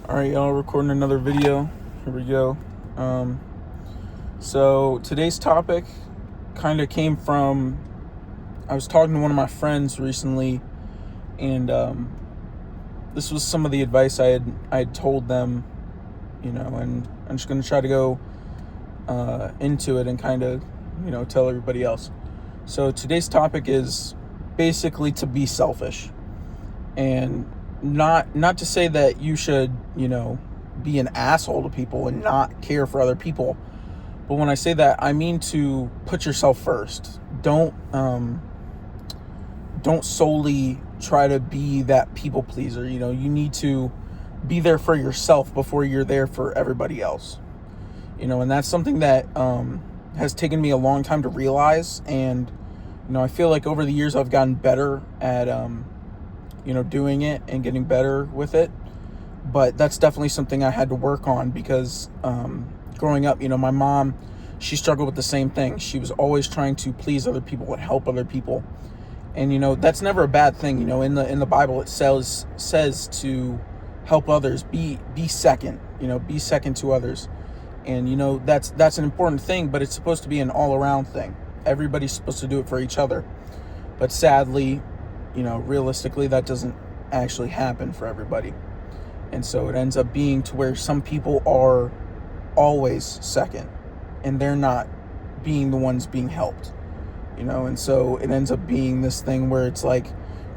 All right, y'all, recording another video. Here we go. So today's topic kind of came from, I was talking to one of my friends recently, and this was some of the advice I had told them, and I'm just going to try to go into it and kind of, tell everybody else. So today's topic is basically to be selfish, and not to say that you should, be an asshole to people and not care for other people. But when I say that, I mean to put yourself first. Don't solely try to be that people pleaser. You need to be there for yourself before you're there for everybody else. And that's something that has taken me a long time to realize. And, I feel like over the years I've gotten better at, doing it and getting better with it. But that's definitely something I had to work on because growing up, my mom, she struggled with the same thing. She was always trying to please other people and help other people. And, that's never a bad thing. In the Bible, it says to help others, be second, be second to others. And, that's an important thing, but it's supposed to be an all around thing. Everybody's supposed to do it for each other. But sadly, realistically, that doesn't actually happen for everybody. And so it ends up being to where some people are always second and they're not being the ones being helped, and so it ends up being this thing where it's like,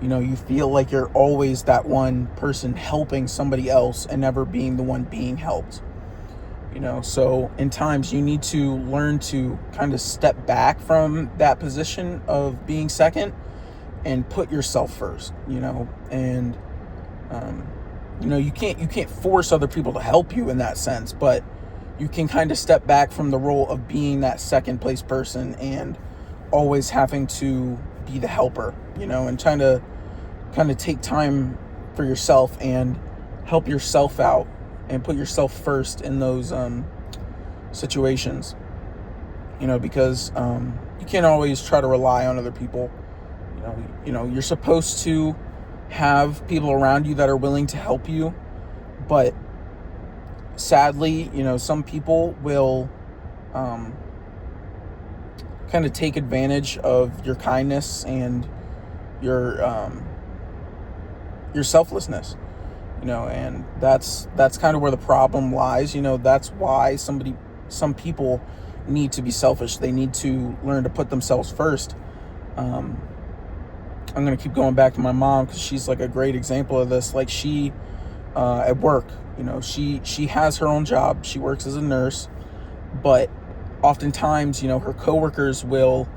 you feel like you're always that one person helping somebody else and never being the one being helped, so in times you need to learn to kind of step back from that position of being second and put yourself first, and you can't force other people to help you in that sense, but you can kind of step back from the role of being that second place person and always having to be the helper, and trying to kind of take time for yourself and help yourself out and put yourself first in those situations, because you can't always try to rely on other people. You're supposed to have people around you that are willing to help you, but sadly, some people will kind of take advantage of your kindness and your selflessness, and that's kind of where the problem lies. That's why some people need to be selfish. They need to learn to put themselves first. I'm going to keep going back to my mom because she's like a great example of this. Like she, at work, she has her own job. She works as a nurse, but oftentimes, her coworkers will,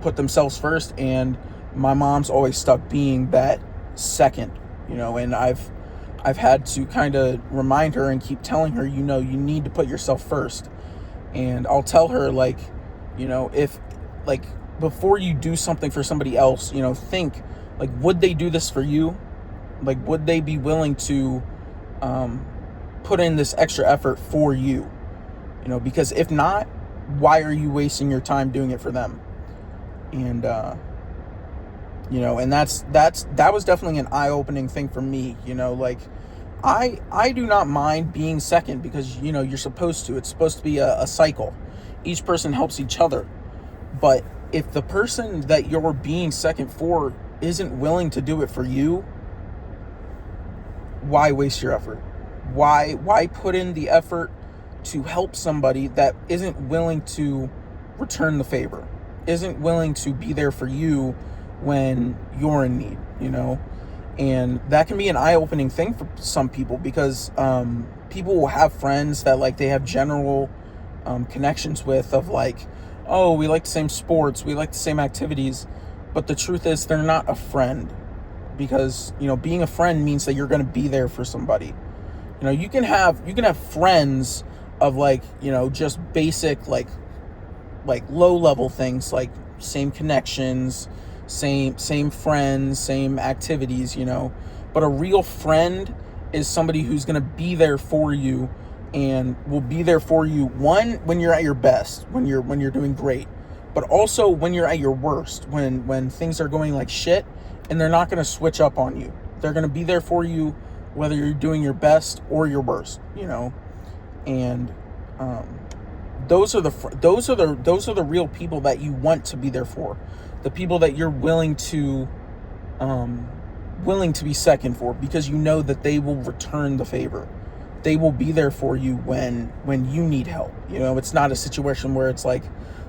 put themselves first. And my mom's always stuck being that second, and I've had to kind of remind her and keep telling her, you need to put yourself first. And I'll tell her if before you do something for somebody else, think would they do this for you? Would they be willing to put in this extra effort for you? Because if not, why are you wasting your time doing it for them? And and that was definitely an eye-opening thing for me. I do not mind being second because you're supposed to. It's supposed to be a cycle. Each person helps each other. But if the person that you're being second for isn't willing to do it for you, why waste your effort? Why put in the effort to help somebody that isn't willing to return the favor, isn't willing to be there for you when you're in need, And that can be an eye-opening thing for some people because people will have friends that they have general connections with of oh, we like the same sports, we like the same activities, but the truth is they're not a friend because, being a friend means that you're going to be there for somebody. You can have friends of just basic, low level things, same connections, same friends, same activities, but a real friend is somebody who's going to be there for you and will be there for you, one, when you're at your best, when you're doing great, but also when you're at your worst, when things are going like shit, and they're not going to switch up on you. They're going to be there for you whether you're doing your best or your worst, and those are the real people that you want to be there for, the people that you're willing to be second for, because you know that they will return the favor. They will be there for you when you need help. It's not a situation where it's like,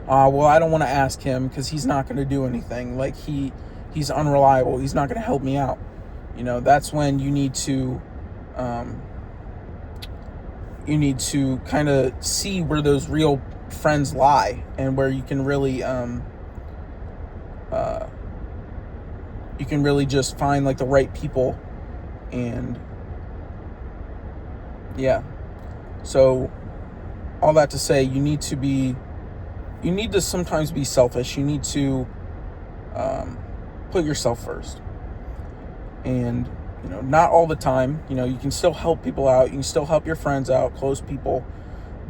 well, I don't want to ask him because he's not going to do anything. Like he's unreliable. He's not going to help me out. That's when you need to kind of see where those real friends lie, and where you can really just find like the right people. And yeah, so all that to say, you need to sometimes be selfish. You need to put yourself first. And not all the time. You can still help people out. You can still help your friends out, close people,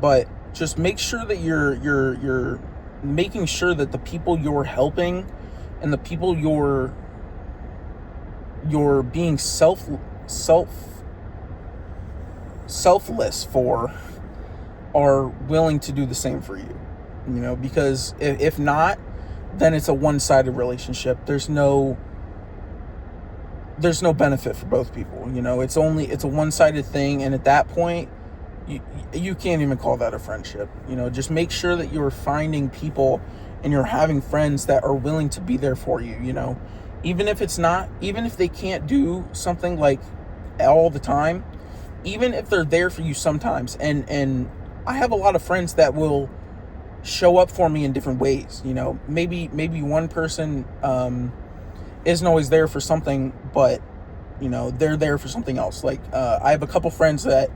but just make sure that you're making sure that the people you're helping and the people you're being selfless for are willing to do the same for you. Because if not, then it's a one-sided relationship. There's no benefit for both people. It's a one-sided thing, and at that point you can't even call that a friendship. Just make sure that you're finding people and you're having friends that are willing to be there for you. Even if they can't do something like all the time, even if they're there for you sometimes. And I have a lot of friends that will show up for me in different ways. Maybe one person isn't always there for something, but they're there for something else. Like I have a couple friends that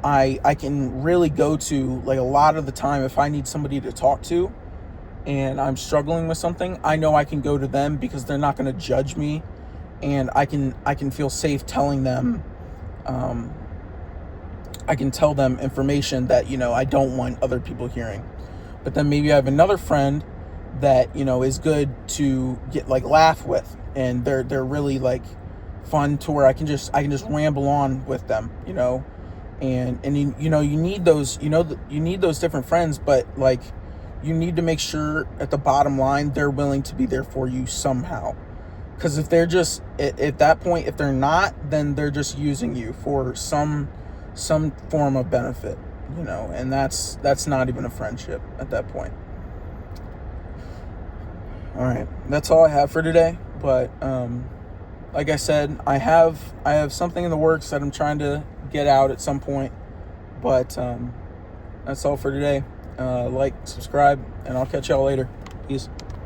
I can really go to, like, a lot of the time. If I need somebody to talk to and I'm struggling with something, I know I can go to them because they're not going to judge me, and I can feel safe telling them. I can tell them information that I don't want other people hearing. But then maybe I have another friend that is good to get laugh with, and they're really fun to where I can just ramble on with them, and you need those different friends, but you need to make sure at the bottom line they're willing to be there for you somehow. Because if they're just at that point, if they're not, then they're just using you for some form of benefit, and that's not even a friendship at that point. All right, that's all I have for today. But like I said, I have something in the works that I'm trying to get out at some point. But that's all for today. Subscribe, and I'll catch y'all later. Peace.